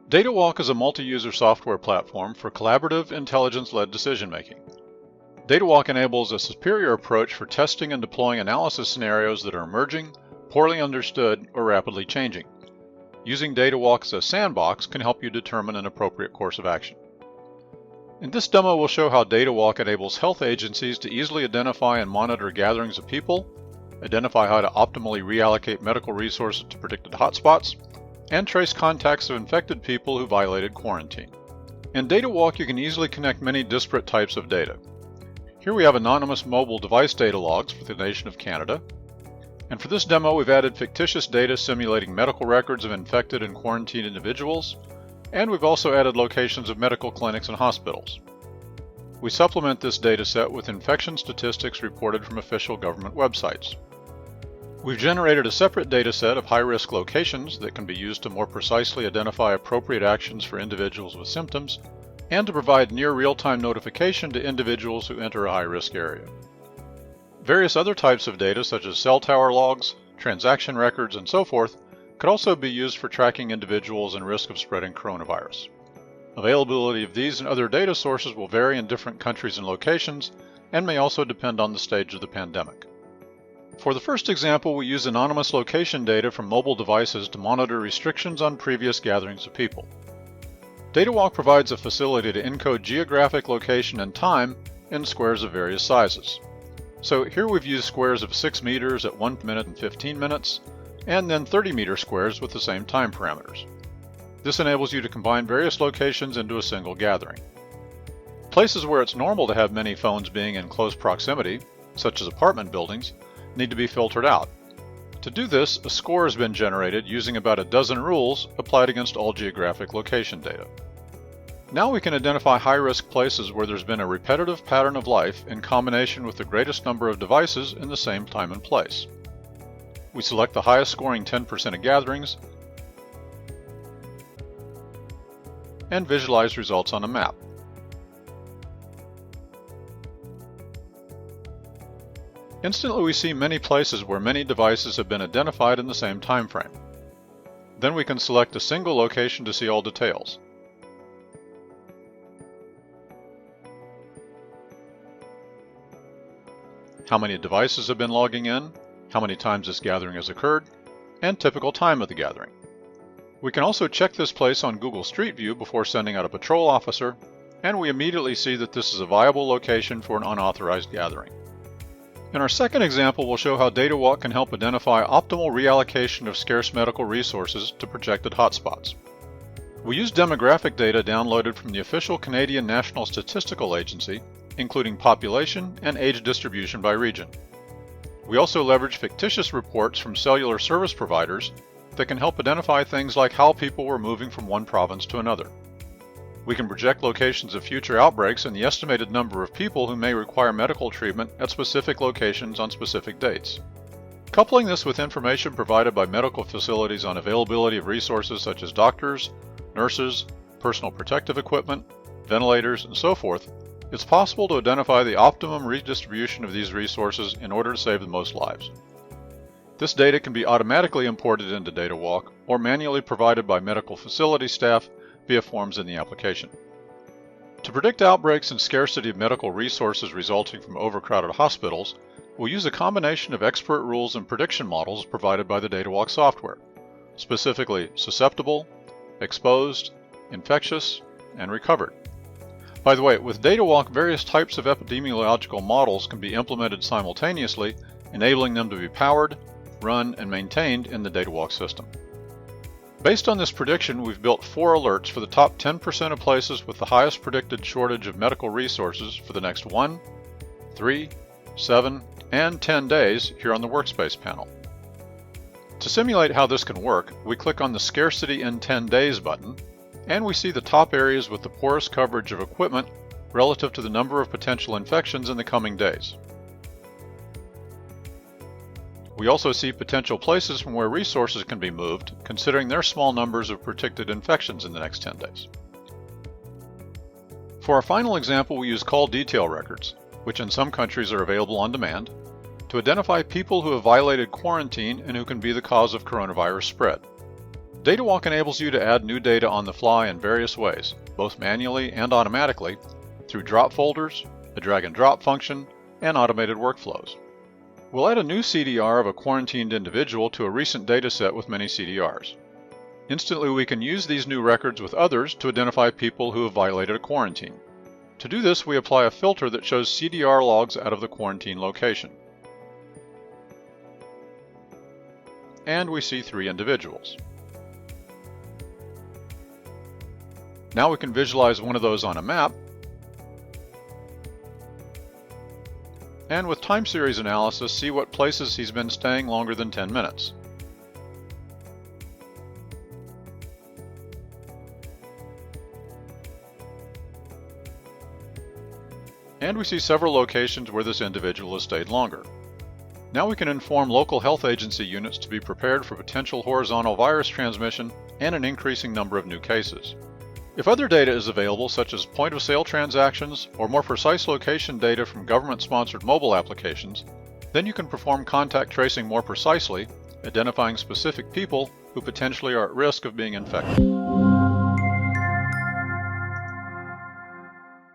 DataWalk is a multi-user software platform for collaborative, intelligence-led decision-making. DataWalk enables a superior approach for testing and deploying analysis scenarios that are emerging, poorly understood, or rapidly changing. Using DataWalk as a sandbox can help you determine an appropriate course of action. In this demo, we'll show how DataWalk enables health agencies to easily identify and monitor gatherings of people, identify how to optimally reallocate medical resources to predicted hotspots, and trace contacts of infected people who violated quarantine. In DataWalk, you can easily connect many disparate types of data. Here we have anonymous mobile device data logs for the nation of Canada. And for this demo, we've added fictitious data simulating medical records of infected and quarantined individuals, and we've also added locations of medical clinics and hospitals. We supplement this data set with infection statistics reported from official government websites. We've generated a separate data set of high-risk locations that can be used to more precisely identify appropriate actions for individuals with symptoms and to provide near real-time notification to individuals who enter a high-risk area. Various other types of data, such as cell tower logs, transaction records, and so forth, could also be used for tracking individuals and risk of spreading coronavirus. Availability of these and other data sources will vary in different countries and locations and may also depend on the stage of the pandemic. For the first example, we use anonymous location data from mobile devices to monitor restrictions on previous gatherings of people. DataWalk provides a facility to encode geographic location and time in squares of various sizes. So here we've used squares of 6 meters at 1 minute and 15 minutes, and then 30-meter squares with the same time parameters. This enables you to combine various locations into a single gathering. Places where it's normal to have many phones being in close proximity, such as apartment buildings, need to be filtered out. To do this, a score has been generated using about a dozen rules applied against all geographic location data. Now we can identify high-risk places where there's been a repetitive pattern of life in combination with the greatest number of devices in the same time and place. We select the highest scoring 10% of gatherings and visualize results on a map. Instantly, we see many places where many devices have been identified in the same time frame. Then we can select a single location to see all details. How many devices have been logging in, how many times this gathering has occurred, and typical time of the gathering. We can also check this place on Google Street View before sending out a patrol officer, and we immediately see that this is a viable location for an unauthorized gathering. In our second example, we'll show how DataWalk can help identify optimal reallocation of scarce medical resources to projected hotspots. We use demographic data downloaded from the official Canadian National Statistical Agency, including population and age distribution by region. We also leverage fictitious reports from cellular service providers that can help identify things like how people were moving from one province to another. We can project locations of future outbreaks and the estimated number of people who may require medical treatment at specific locations on specific dates. Coupling this with information provided by medical facilities on availability of resources such as doctors, nurses, personal protective equipment, ventilators, and so forth, it's possible to identify the optimum redistribution of these resources in order to save the most lives. This data can be automatically imported into DataWalk or manually provided by medical facility staff via forms in the application. To predict outbreaks and scarcity of medical resources resulting from overcrowded hospitals, we'll use a combination of expert rules and prediction models provided by the DataWalk software, specifically susceptible, exposed, infectious, and recovered. By the way, with DataWalk, various types of epidemiological models can be implemented simultaneously, enabling them to be powered, run, and maintained in the DataWalk system. Based on this prediction, we've built 4 alerts for the top 10% of places with the highest predicted shortage of medical resources for the next 1, 3, 7, and 10 days here on the Workspace panel. To simulate how this can work, we click on the Scarcity in 10 Days button, and we see the top areas with the poorest coverage of equipment relative to the number of potential infections in the coming days. We also see potential places from where resources can be moved, considering their small numbers of predicted infections in the next 10 days. For our final example, we use call detail records, which in some countries are available on demand, to identify people who have violated quarantine and who can be the cause of coronavirus spread. DataWalk enables you to add new data on the fly in various ways, both manually and automatically, through drop folders, a drag and drop function, and automated workflows. We'll add a new CDR of a quarantined individual to a recent dataset with many CDRs. Instantly, we can use these new records with others to identify people who have violated a quarantine. To do this, we apply a filter that shows CDR logs out of the quarantine location. And we see 3 individuals. Now we can visualize one of those on a map, and with time series analysis, see what places he's been staying longer than 10 minutes. And we see several locations where this individual has stayed longer. Now we can inform local health agency units to be prepared for potential horizontal virus transmission and an increasing number of new cases. If other data is available, such as point-of-sale transactions or more precise location data from government-sponsored mobile applications, then you can perform contact tracing more precisely, identifying specific people who potentially are at risk of being infected.